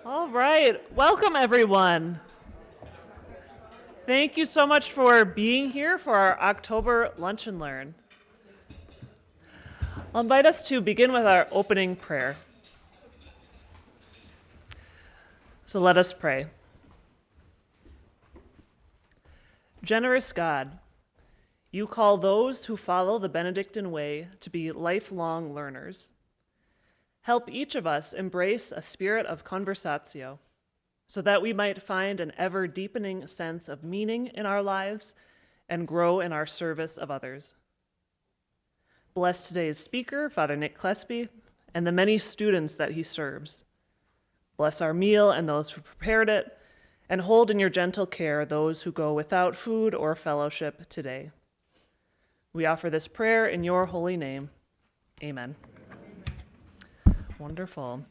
All right, welcome everyone. Thank you so much for being here for our October Lunch and Learn. I'll invite us to begin with our opening prayer. So let us pray. Generous God, you call those who follow the Benedictine way to be lifelong learners. Help each of us embrace a spirit of Conversatio, so that we might find an ever-deepening sense of meaning in our lives and grow in our service of others. Bless today's speaker, Father Nick Kleespie, and the many students that he serves. Bless our meal and those who prepared it, and hold in your gentle care those who go without food or fellowship today. We offer this prayer in your holy name. Amen. Wonderful.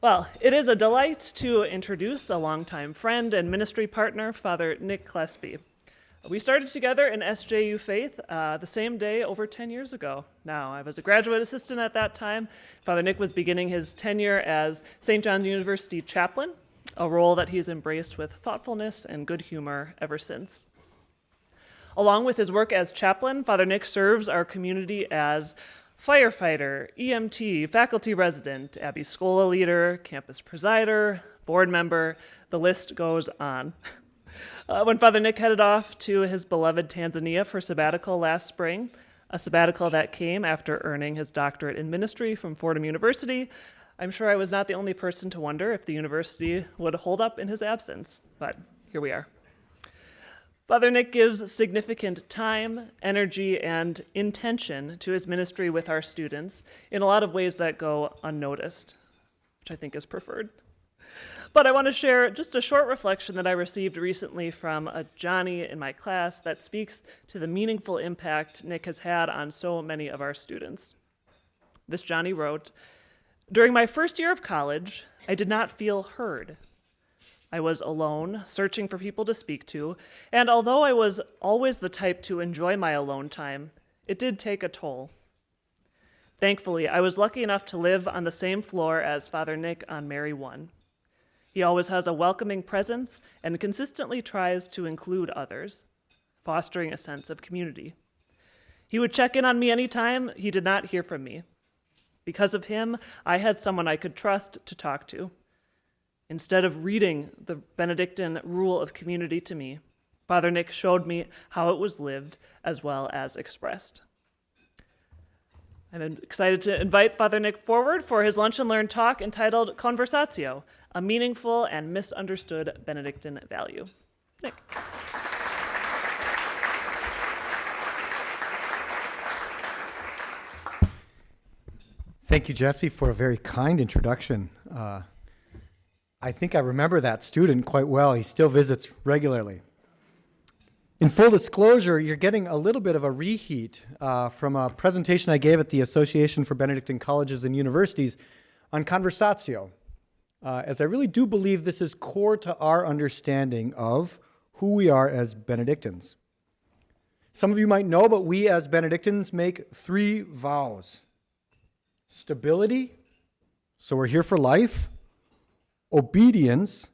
Well, it is a delight to introduce a longtime friend and ministry partner, Father Nick Kleespie. We started together in SJU Faith the same day over 10 years ago. Now, I was a graduate assistant at that time. Father Nick was beginning his tenure as St. John's University chaplain, a role that he's embraced with thoughtfulness and good humor ever since. Along with his work as chaplain, Father Nick serves our community as firefighter, EMT, faculty resident, Abbey Schola leader, campus presider, board member, the list goes on. When Father Nick headed off to his beloved Tanzania for sabbatical last spring, a sabbatical that came after earning his doctorate in ministry from Fordham University, I'm sure I was not the only person to wonder if the university would hold up in his absence, but here we are. Father Nick gives significant time, energy, and intention to his ministry with our students in a lot of ways that go unnoticed, which I think is preferred. But I want to share just a short reflection that I received recently from a Johnny in my class that speaks to the meaningful impact Nick has had on so many of our students. This Johnny wrote, "During my first year of college, I did not feel heard. I was alone, searching for people to speak to, and although I was always the type to enjoy my alone time, it did take a toll. Thankfully, I was lucky enough to live on the same floor as Father Nick on Mary 1. He always has a welcoming presence and consistently tries to include others, fostering a sense of community. He would check in on me anytime he did not hear from me. Because of him, I had someone I could trust to talk to. Instead of reading the Benedictine rule of community to me, Father Nick showed me how it was lived as well as expressed." I'm excited to invite Father Nick forward for his Lunch and Learn talk entitled Conversatio, a meaningful and misunderstood Benedictine value. Nick. Thank you, Jesse, for a very kind introduction. I think I remember that student quite well. He still visits regularly. In full disclosure, you're getting a little bit of a reheat from a presentation I gave at the Association for Benedictine Colleges and Universities on Conversatio, as I really do believe this is core to our understanding of who we are as Benedictines. Some of you might know, but we as Benedictines make 3 vows. Stability, so we're here for life, obedience,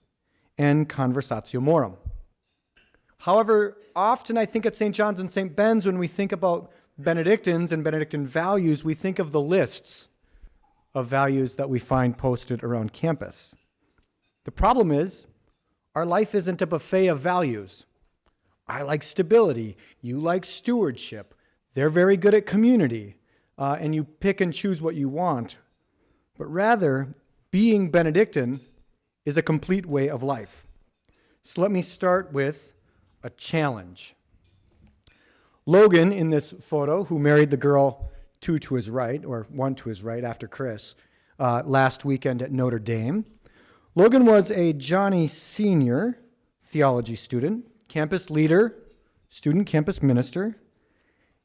and conversatio morum. However, often I think at St. John's and St. Ben's, when we think about Benedictines and Benedictine values, we think of the lists of values that we find posted around campus. The problem is, our life isn't a buffet of values. I like stability, you like stewardship, they're very good at community, and you pick and choose what you want. But rather, being Benedictine is a complete way of life. So let me start with a challenge. Logan, in this photo, who married the girl 2 to his right, or 1 to his right after Chris, last weekend at Notre Dame. Logan was a Johnny Senior theology student, campus leader, student campus minister,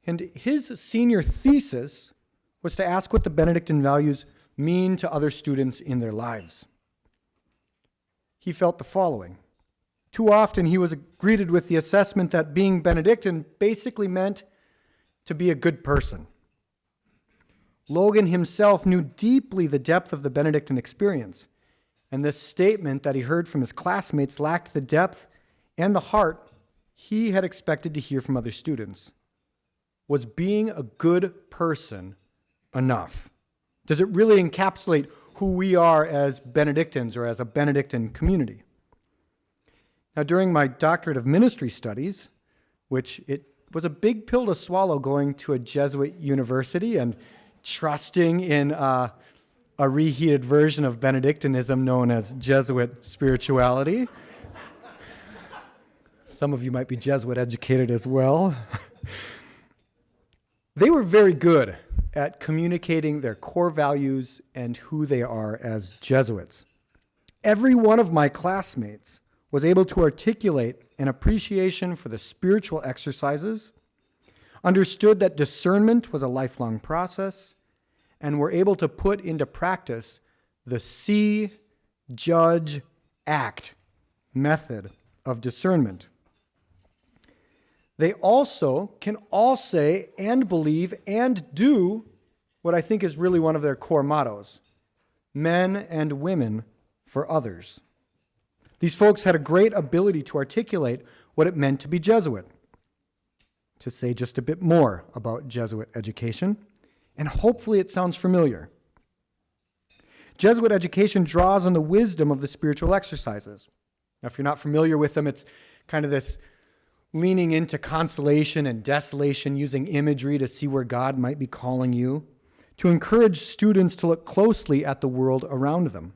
and his senior thesis was to ask what the Benedictine values mean to other students in their lives. He felt the following. Too often he was greeted with the assessment that being Benedictine basically meant to be a good person. Logan himself knew deeply the depth of the Benedictine experience, And this statement that he heard from his classmates lacked the depth and the heart he had expected to hear from other students. Was being a good person enough? Does it really encapsulate who we are as Benedictines or as a Benedictine community? Now, during my doctorate of ministry studies, which it was a big pill to swallow going to a Jesuit university and trusting in a reheated version of Benedictinism known as Jesuit spirituality. Some of you might be Jesuit educated as well. They were very good at communicating their core values and who they are as Jesuits. Every one of my classmates was able to articulate an appreciation for the spiritual exercises, understood that discernment was a lifelong process, and were able to put into practice the see, judge, act method of discernment. They also can all say and believe and do what I think is really one of their core mottos: men and women for others. These folks had a great ability to articulate what it meant to be Jesuit. To say just a bit more about Jesuit education, and hopefully it sounds familiar. Jesuit education draws on the wisdom of the spiritual exercises. Now, if you're not familiar with them, it's kind of this leaning into consolation and desolation, using imagery to see where God might be calling you, to encourage students to look closely at the world around them,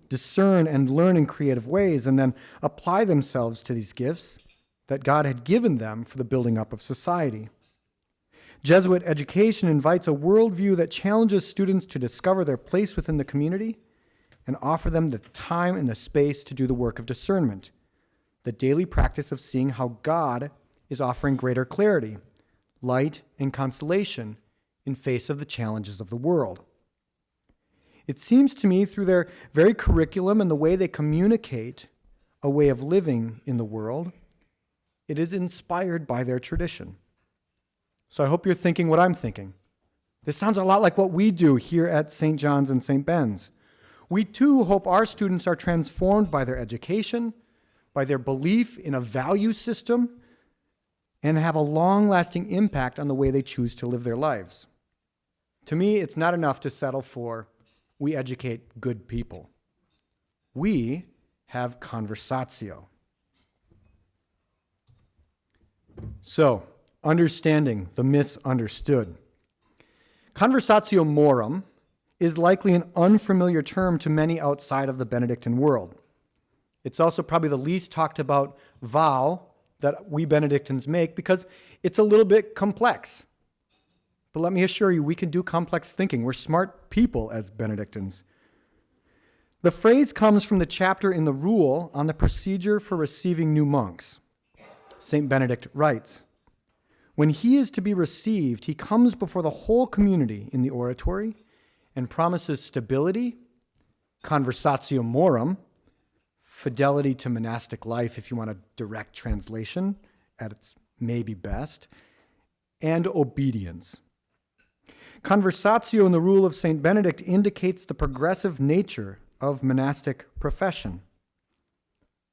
discern and learn in creative ways, and then apply themselves to these gifts that God had given them for the building up of society. Jesuit education invites a worldview that challenges students to discover their place within the community and offer them the time and the space to do the work of discernment, the daily practice of seeing how God is offering greater clarity, light, and consolation in face of the challenges of the world. It seems to me through their very curriculum and the way they communicate a way of living in the world, it is inspired by their tradition. So I hope you're thinking what I'm thinking. This sounds a lot like what we do here at St. John's and St. Ben's. We too hope our students are transformed by their education, by their belief in a value system, and have a long-lasting impact on the way they choose to live their lives. To me, it's not enough to settle for, we educate good people. We have Conversatio. So, understanding the misunderstood. Conversatio morum is likely an unfamiliar term to many outside of the Benedictine world. It's also probably the least talked about vow that we Benedictines make because it's a little bit complex. But let me assure you, we can do complex thinking. We're smart people as Benedictines. The phrase comes from the chapter in the Rule on the procedure for receiving new monks. St. Benedict writes, "When he is to be received, he comes before the whole community in the oratory and promises stability, conversatio morum, fidelity to monastic life, if you want a direct translation, at its maybe best, and obedience." Conversatio in the Rule of St. Benedict indicates the progressive nature of monastic profession.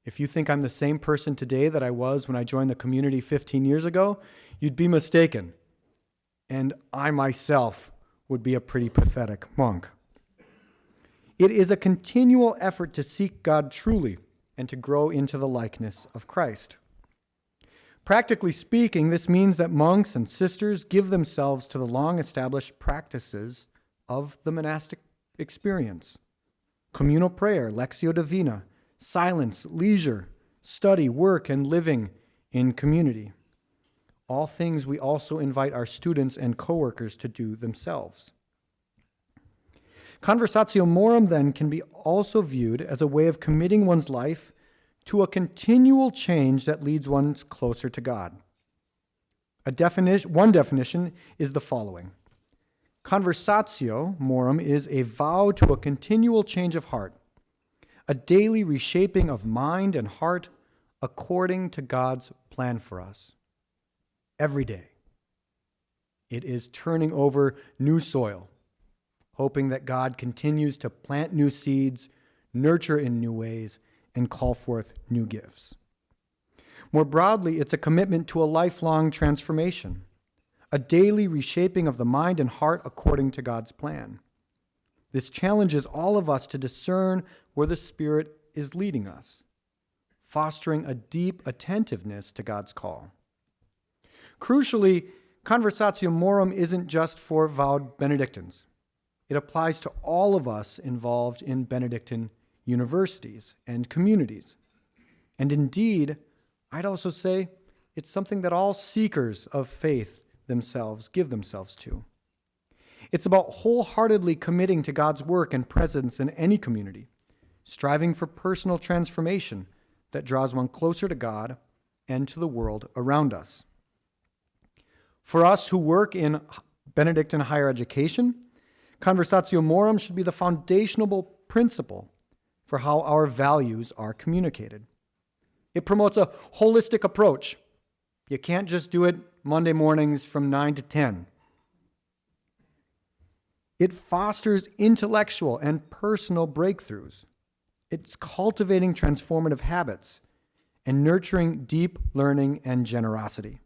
If you think I'm the same person today that I was when I joined the community 15 years ago, you'd be mistaken. And I myself would be a pretty pathetic monk. It is a continual effort to seek God truly and to grow into the likeness of Christ. Practically speaking, this means that monks and sisters give themselves to the long-established practices of the monastic experience. Communal prayer, lectio divina, silence, leisure, study, work, and living in community. All things we also invite our students and coworkers to do themselves. Conversatio morum, then, can be also viewed as a way of committing one's life to a continual change that leads one closer to God. One definition is the following. Conversatio morum is a vow to a continual change of heart, a daily reshaping of mind and heart according to God's plan for us. Every day. It is turning over new soil, hoping that God continues to plant new seeds, nurture in new ways, and call forth new gifts. More broadly, it's a commitment to a lifelong transformation, a daily reshaping of the mind and heart according to God's plan. This challenges all of us to discern where the Spirit is leading us, fostering a deep attentiveness to God's call. Crucially, Conversatio Morum isn't just for vowed Benedictines. It applies to all of us involved in Benedictine universities and communities. And indeed, I'd also say it's something that all seekers of faith themselves give themselves to. It's about wholeheartedly committing to God's work and presence in any community, striving for personal transformation that draws one closer to God and to the world around us. For us who work in Benedictine higher education, Conversatio Morum should be the foundational principle for how our values are communicated. It promotes a holistic approach. You can't just do it Monday mornings from 9 to 10. It fosters intellectual and personal breakthroughs. It's cultivating transformative habits and nurturing deep learning and generosity.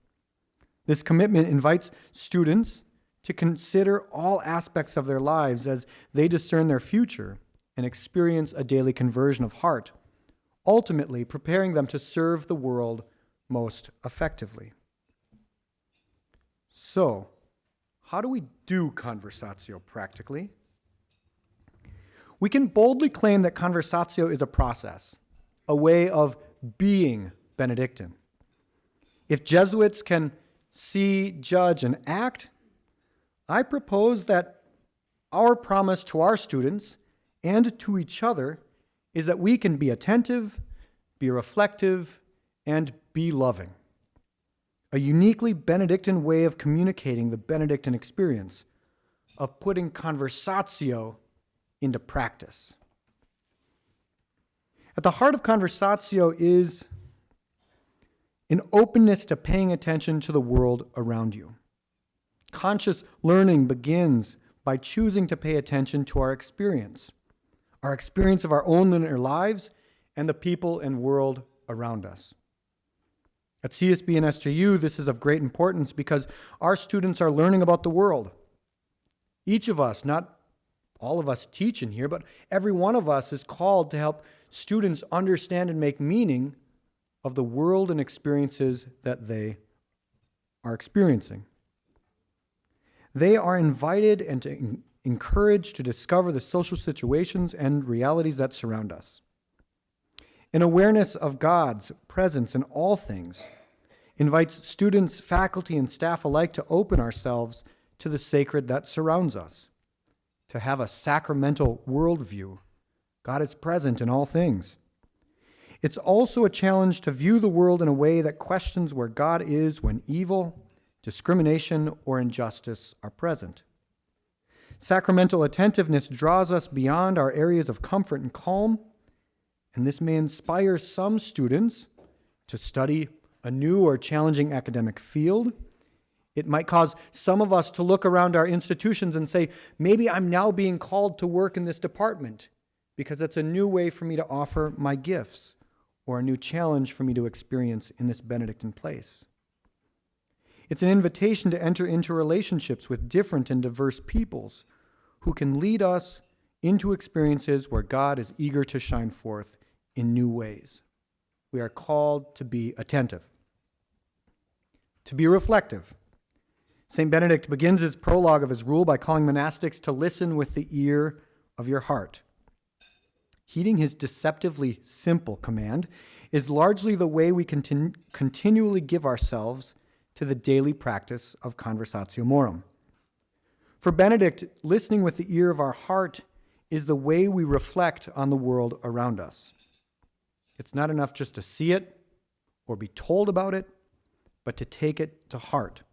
This commitment invites students to consider all aspects of their lives as they discern their future and experience a daily conversion of heart, ultimately preparing them to serve the world most effectively. So, how do we do Conversatio practically? We can boldly claim that Conversatio is a process, a way of being Benedictine. If Jesuits can see, judge, and act, I propose that our promise to our students and to each other is that we can be attentive, be reflective, and be loving. A uniquely Benedictine way of communicating the Benedictine experience, of putting Conversatio into practice. At the heart of Conversatio is an openness to paying attention to the world around you. Conscious learning begins by choosing to pay attention to our experience of our own inner lives and the people and world around us. At CSB and SJU, this is of great importance because our students are learning about the world. Each of us, not all of us teach in here, but every one of us is called to help students understand and make meaning of the world and experiences that they are experiencing. They are invited and encouraged to discover the social situations and realities that surround us. An awareness of God's presence in all things invites students, faculty, and staff alike to open ourselves to the sacred that surrounds us, to have a sacramental worldview. God is present in all things. It's also a challenge to view the world in a way that questions where God is when evil, discrimination, or injustice are present. Sacramental attentiveness draws us beyond our areas of comfort and calm, and this may inspire some students to study a new or challenging academic field. It might cause some of us to look around our institutions and say, maybe I'm now being called to work in this department because it's a new way for me to offer my gifts or a new challenge for me to experience in this Benedictine place. It's an invitation to enter into relationships with different and diverse peoples who can lead us into experiences where God is eager to shine forth in new ways. We are called to be attentive, to be reflective. St. Benedict begins his prologue of his rule by calling monastics to listen with the ear of your heart. Heeding his deceptively simple command is largely the way we continually give ourselves to the daily practice of Conversatio Morum. For Benedict, listening with the ear of our heart is the way we reflect on the world around us. It's not enough just to see it or be told about it, but to take it to heart.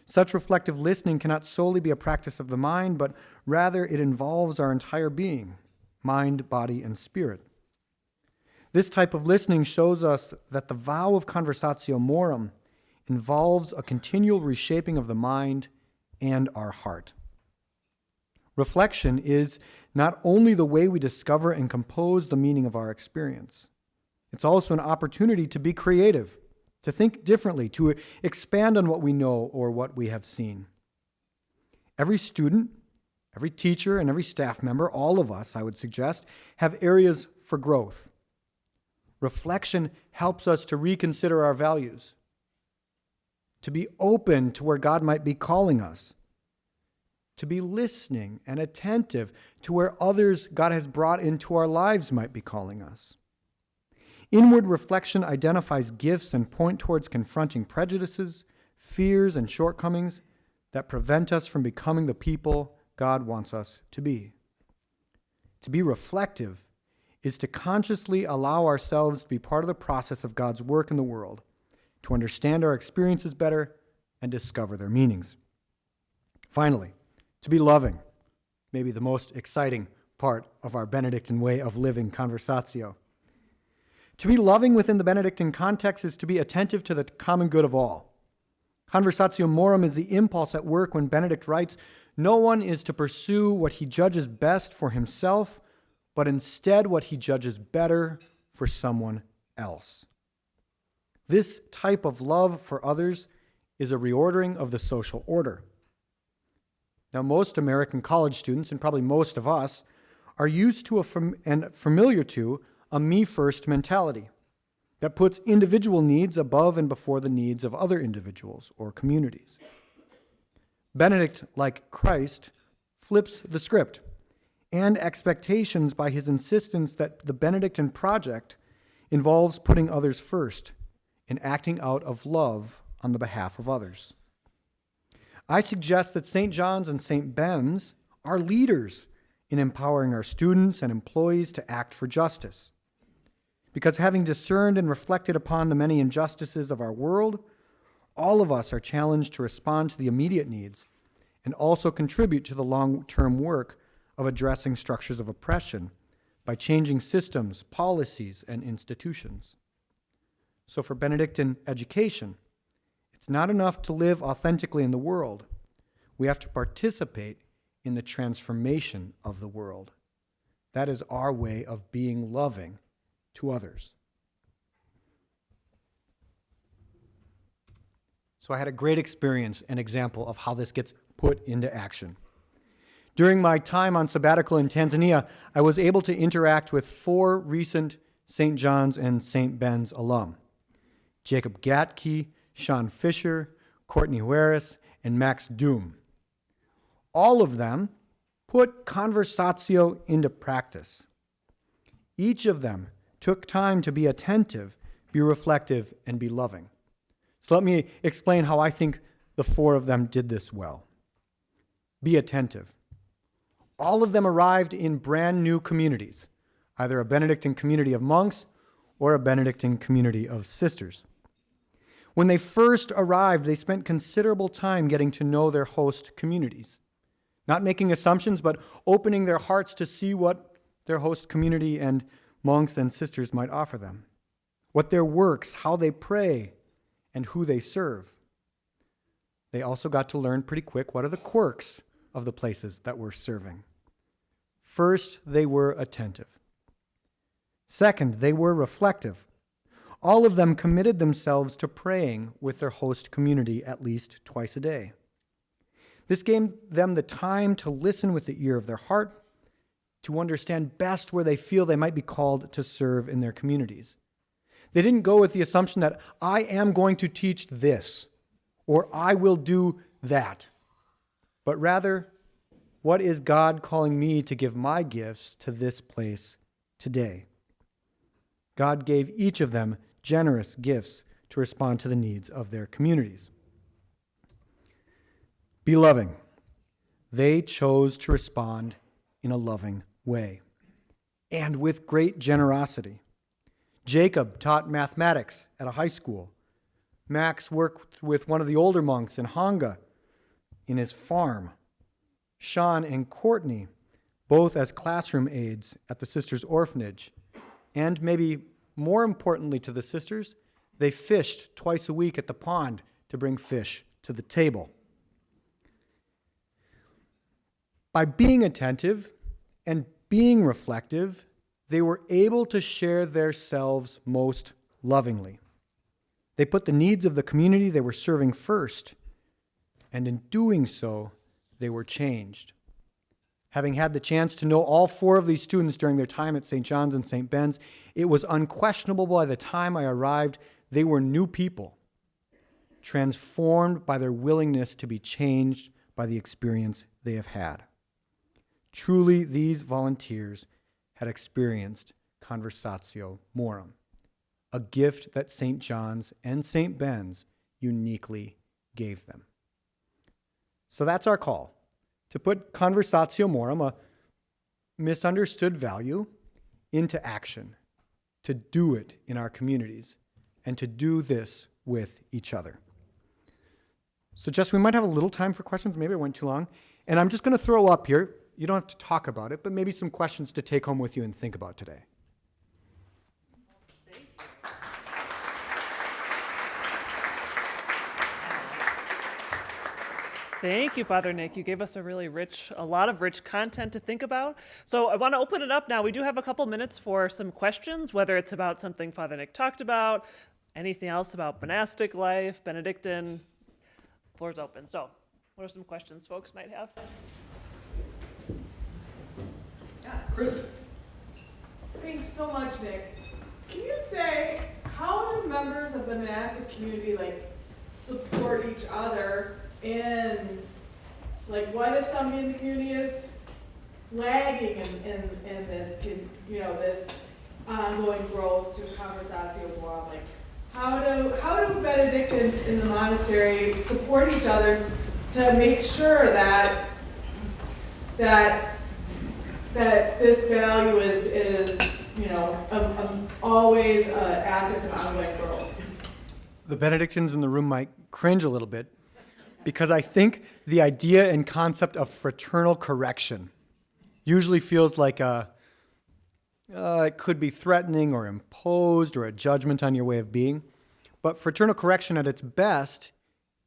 Such reflective listening cannot solely be a practice of the mind, but rather it involves our entire being, mind, body, and spirit. This type of listening shows us that the vow of Conversatio Morum involves a continual reshaping of the mind and our heart. Reflection is not only the way we discover and compose the meaning of our experience, it's also an opportunity to be creative, to think differently, to expand on what we know or what we have seen. Every student, every teacher, and every staff member, all of us, I would suggest, have areas for growth. Reflection helps us to reconsider our values, to be open to where God might be calling us, to be listening and attentive to where others God has brought into our lives might be calling us. Inward reflection identifies gifts and point towards confronting prejudices, fears, and shortcomings that prevent us from becoming the people God wants us to be. To be reflective is to consciously allow ourselves to be part of the process of God's work in the world, to understand our experiences better and discover their meanings. Finally, to be loving, maybe the most exciting part of our Benedictine way of living, Conversatio. To be loving within the Benedictine context is to be attentive to the common good of all. Conversatio morum is the impulse at work when Benedict writes, "No one is to pursue what he judges best for himself, but instead what he judges better for someone else." This type of love for others is a reordering of the social order. Now, most American college students, and probably most of us, are used to and familiar to a me-first mentality that puts individual needs above and before the needs of other individuals or communities. Benedict, like Christ, flips the script and expectations by his insistence that the Benedictine project involves putting others first and acting out of love on the behalf of others. I suggest that St. John's and St. Ben's are leaders in empowering our students and employees to act for justice. Because having discerned and reflected upon the many injustices of our world, all of us are challenged to respond to the immediate needs and also contribute to the long-term work of addressing structures of oppression by changing systems, policies, and institutions. So for Benedictine education, it's not enough to live authentically in the world. We have to participate in the transformation of the world. That is our way of being loving to others. So I had a great experience and example of how this gets put into action. During my time on sabbatical in Tanzania, I was able to interact with 4 recent St. John's and St. Ben's alum: Jacob Gatke, Sean Fisher, Courtney Harris, and Max Doom. All of them put Conversatio into practice. Each of them took time to be attentive, be reflective, and be loving. So let me explain how I think the 4 of them did this well. Be attentive. All of them arrived in brand new communities, either a Benedictine community of monks or a Benedictine community of sisters. When they first arrived, they spent considerable time getting to know their host communities, not making assumptions, but opening their hearts to see what their host community and monks and sisters might offer them, what their works, how they pray, and who they serve. They also got to learn pretty quick what are the quirks of the places that we're serving. First, they were attentive. Second, they were reflective. All of them committed themselves to praying with their host community at least twice a day. This gave them the time to listen with the ear of their heart, to understand best where they feel they might be called to serve in their communities. They didn't go with the assumption that I am going to teach this or I will do that, but rather, what is God calling me to give my gifts to this place today? God gave each of them generous gifts to respond to the needs of their communities. Be loving. They chose to respond in a loving way and with great generosity. Jacob taught mathematics at a high school. Max worked with one of the older monks in Hanga in his farm. Sean and Courtney, both as classroom aides at the sisters' orphanage. And maybe more importantly to the sisters, they fished twice a week at the pond to bring fish to the table. By being attentive And being reflective, they were able to share their selves most lovingly. They put the needs of the community they were serving first, and in doing so, they were changed. Having had the chance to know all 4 of these students during their time at St. John's and St. Ben's, it was unquestionable by the time I arrived, they were new people, transformed by their willingness to be changed by the experience they have had. Truly, these volunteers had experienced Conversatio Morum, a gift that St. John's and St. Ben's uniquely gave them. So that's our call, to put Conversatio Morum, a misunderstood value, into action, to do it in our communities, and to do this with each other. So Jess, we might have a little time for questions. Maybe I went too long. And I'm just going to throw up here, you don't have to talk about it, but maybe some questions to take home with you and think about today. Thank you, Father Nick. You gave us a lot of rich content to think about. So I want to open it up now. We do have a couple minutes for some questions, whether it's about something Father Nick talked about, anything else about monastic life, Benedictine. Floor's open. So what are some questions folks might have? Chris. Thanks so much, Nick. Can you say, how do members of the monastic community support each other in, what if somebody in the community is lagging in this, this ongoing growth to Conversatio Morum? How do Benedictines in the monastery support each other to make sure that this value is always an aspect of ongoing growth? The Benedictines in the room might cringe a little bit, because I think the idea and concept of fraternal correction usually feels like it could be threatening or imposed or a judgment on your way of being. But fraternal correction at its best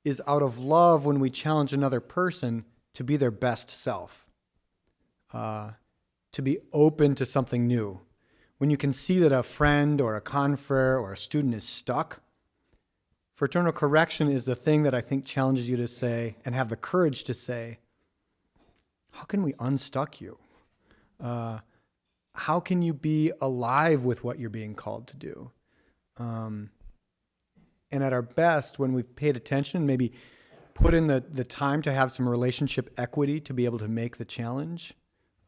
is out of love when we challenge another person to be their best self, to be open to something new. When you can see that a friend or a confrere or a student is stuck, fraternal correction is the thing that I think challenges you to say, and have the courage to say, how can we unstuck you? How can you be alive with what you're being called to do? And at our best, when we've paid attention, maybe put in the time to have some relationship equity to be able to make the challenge,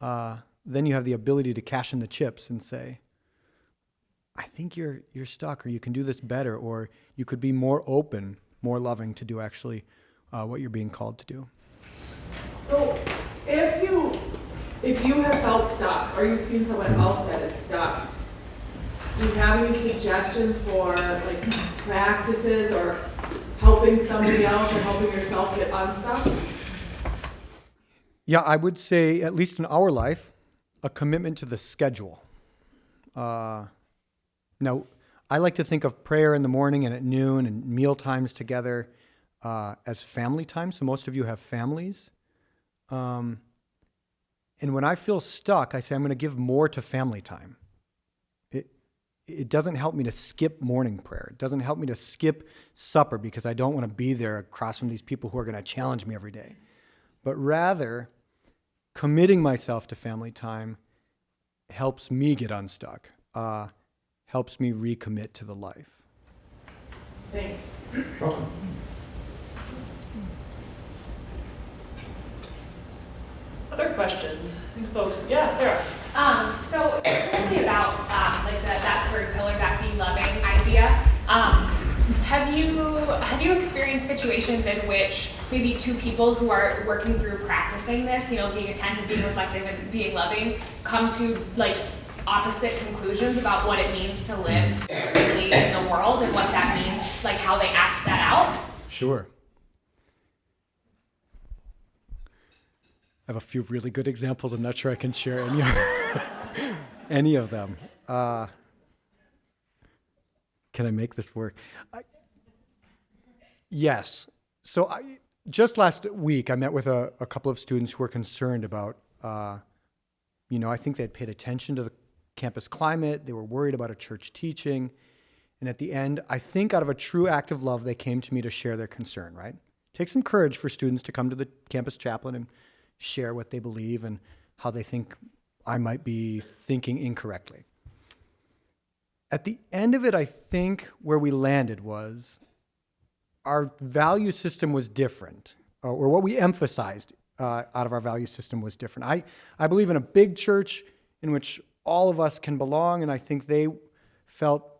then you have the ability to cash in the chips and say, I think you're stuck, or you can do this better, or you could be more open, more loving to do actually what you're being called to do. So if you have felt stuck, or you've seen someone else that is stuck, do you have any suggestions for practices or helping somebody else or helping yourself get unstuck? Yeah, I would say, at least in our life, a commitment to the schedule. Now, I like to think of prayer in the morning and at noon and meal times together as family time. So most of you have families. And when I feel stuck, I say I'm going to give more to family time. It doesn't help me to skip morning prayer. It doesn't help me to skip supper because I don't want to be there across from these people who are going to challenge me every day. But rather, committing myself to family time helps me get unstuck, helps me recommit to the life. Thanks. Welcome. Other questions? Folks? Yeah, Sarah. So specifically about that third pillar, that be loving idea. Have you experienced situations in which maybe two people who are working through practicing this, being attentive, being reflective, and being loving, come to opposite conclusions about what it means to live freely in the world and what that means, how they act that out? Sure. I have a few really good examples. I'm not sure I can share any of them. Can I make this work? Yes. So just last week, I met with a couple of students who were concerned about I think they had paid attention to the campus climate. They were worried about a church teaching. And at the end, I think out of a true act of love, they came to me to share their concern, right? Takes some courage for students to come to the campus chaplain and share what they believe and how they think I might be thinking incorrectly. At the end of it, I think where we landed was our value system was different, or what we emphasized out of our value system was different. I believe in a big church in which all of us can belong, and I think they felt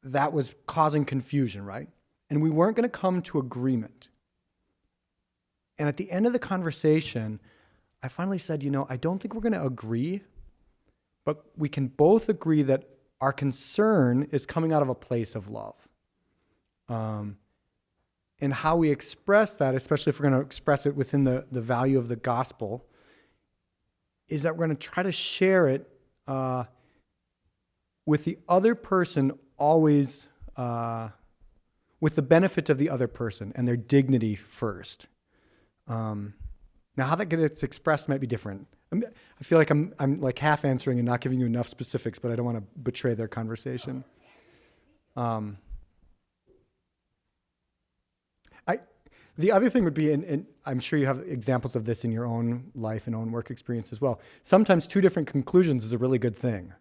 that was causing confusion, right? And we weren't going to come to agreement. And at the end of the conversation, I finally said, I don't think we're going to agree, but we can both agree that our concern is coming out of a place of love. And how we express that, especially if we're going to express it within the value of the gospel, is that we're going to try to share it with the other person always, with the benefit of the other person and their dignity first. Now, how that gets expressed might be different. I feel like I'm like half answering and not giving you enough specifics, but I don't want to betray their conversation. The other thing would be, and I'm sure you have examples of this in your own life and own work experience as well. Sometimes two different conclusions is a really good thing.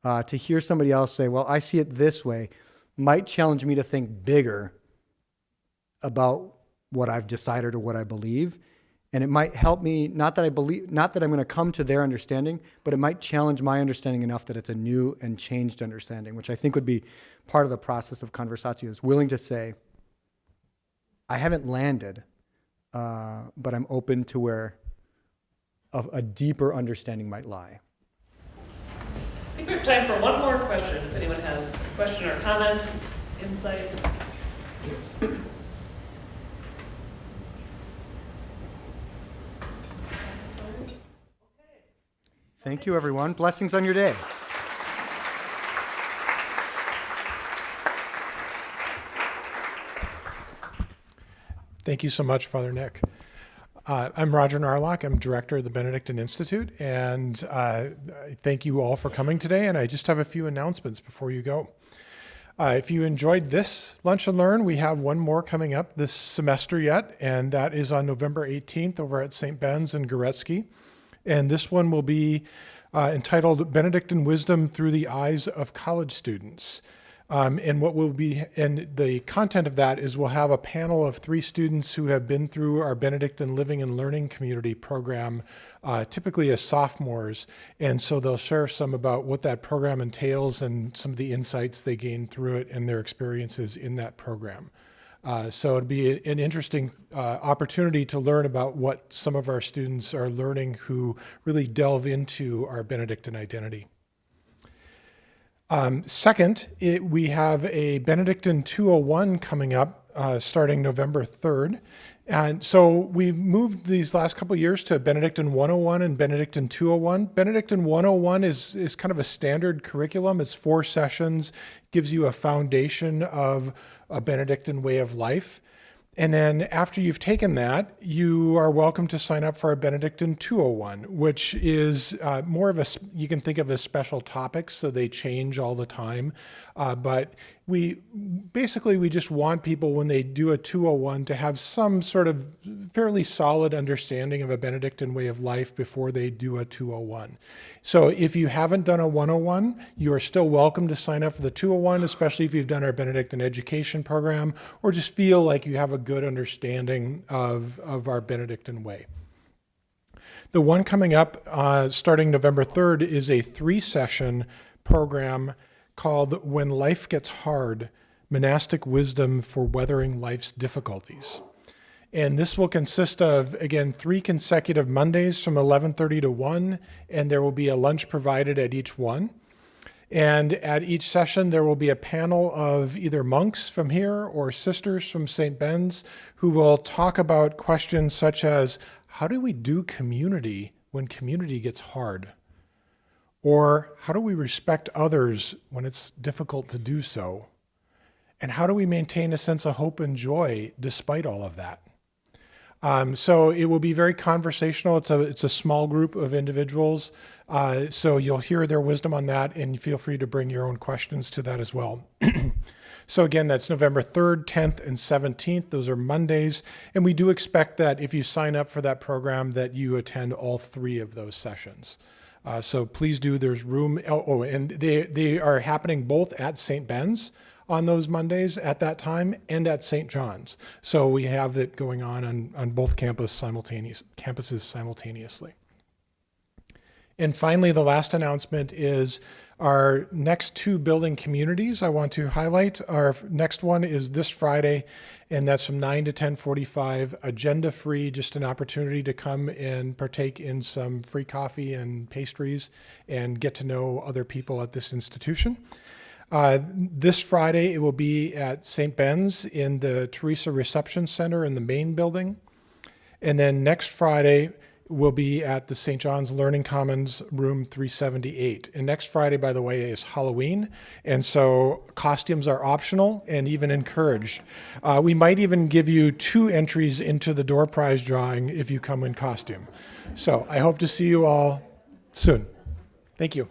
To hear somebody else say, well, I see it this way, might challenge me to think bigger about what I've decided or what I believe. And it might help me, not that I'm going to come to their understanding, but it might challenge my understanding enough that it's a new and changed understanding, which I think would be part of the process of Conversatio, is willing to say, I haven't landed, but I'm open to where a deeper understanding might lie. I think we have time for one more question, if anyone has a question or comment, insight. Thank you, everyone. Blessings on your day. Thank you so much, Father Nick. I'm Roger Narlock. I'm director of the Benedictine Institute, and thank you all for coming today. And I just have a few announcements before you go. If you enjoyed this Lunch and Learn, we have one more coming up this semester yet, and that is on November 18th over at St. Ben's in Goretzky. And this one will be entitled Benedictine Wisdom Through the Eyes of College Students. And the content of that is we'll have a panel of 3 students who have been through our Benedictine Living and Learning Community program, typically as sophomores. And so they'll share some about what that program entails and some of the insights they gained through it and their experiences in that program. So it'd be an interesting opportunity to learn about what some of our students are learning who really delve into our Benedictine identity. Second, we have a Benedictine 201 coming up starting November 3rd. And so we've moved these last couple of years to Benedictine 101 and Benedictine 201. Benedictine 101 is kind of a standard curriculum. It's 4 sessions, gives you a foundation of a Benedictine way of life. And then after you've taken that, you are welcome to sign up for a Benedictine 201, which is more of you can think of as special topics, so they change all the time. But we just want people, when they do a 201, to have some sort of fairly solid understanding of a Benedictine way of life before they do a 201. So if you haven't done a 101, you are still welcome to sign up for the 201, especially if you've done our Benedictine education program or just feel like you have a good understanding of our Benedictine way. The one coming up starting November 3rd is a 3-session program called When Life Gets Hard, Monastic Wisdom for Weathering Life's Difficulties. And this will consist of, again, 3 consecutive Mondays from 11:30 to 1, and there will be a lunch provided at each one. And at each session, there will be a panel of either monks from here or sisters from St. Ben's who will talk about questions such as, how do we do community when community gets hard? Or how do we respect others when it's difficult to do so? And how do we maintain a sense of hope and joy despite all of that? So it will be very conversational. It's a small group of individuals. So you'll hear their wisdom on that, and feel free to bring your own questions to that as well. So again, that's November 3rd, 10th, and 17th. Those are Mondays. And we do expect that if you sign up for that program, that you attend all 3 of those sessions. So please do, there's room. And they are happening both at St. Ben's on those Mondays at that time and at St. John's. So we have it going on both campuses simultaneously. And finally, the last announcement is our next 2 building communities I want to highlight. Our next one is this Friday, and that's from 9 to 10:45, agenda-free, just an opportunity to come and partake in some free coffee and pastries and get to know other people at this institution. This Friday, it will be at St. Ben's in the Teresa Reception Center in the main building. And then next Friday, will be at the St. John's Learning Commons, room 378. And next Friday, by the way, is Halloween. And so costumes are optional and even encouraged. We might even give you 2 entries into the door prize drawing if you come in costume. So I hope to see you all soon. Thank you.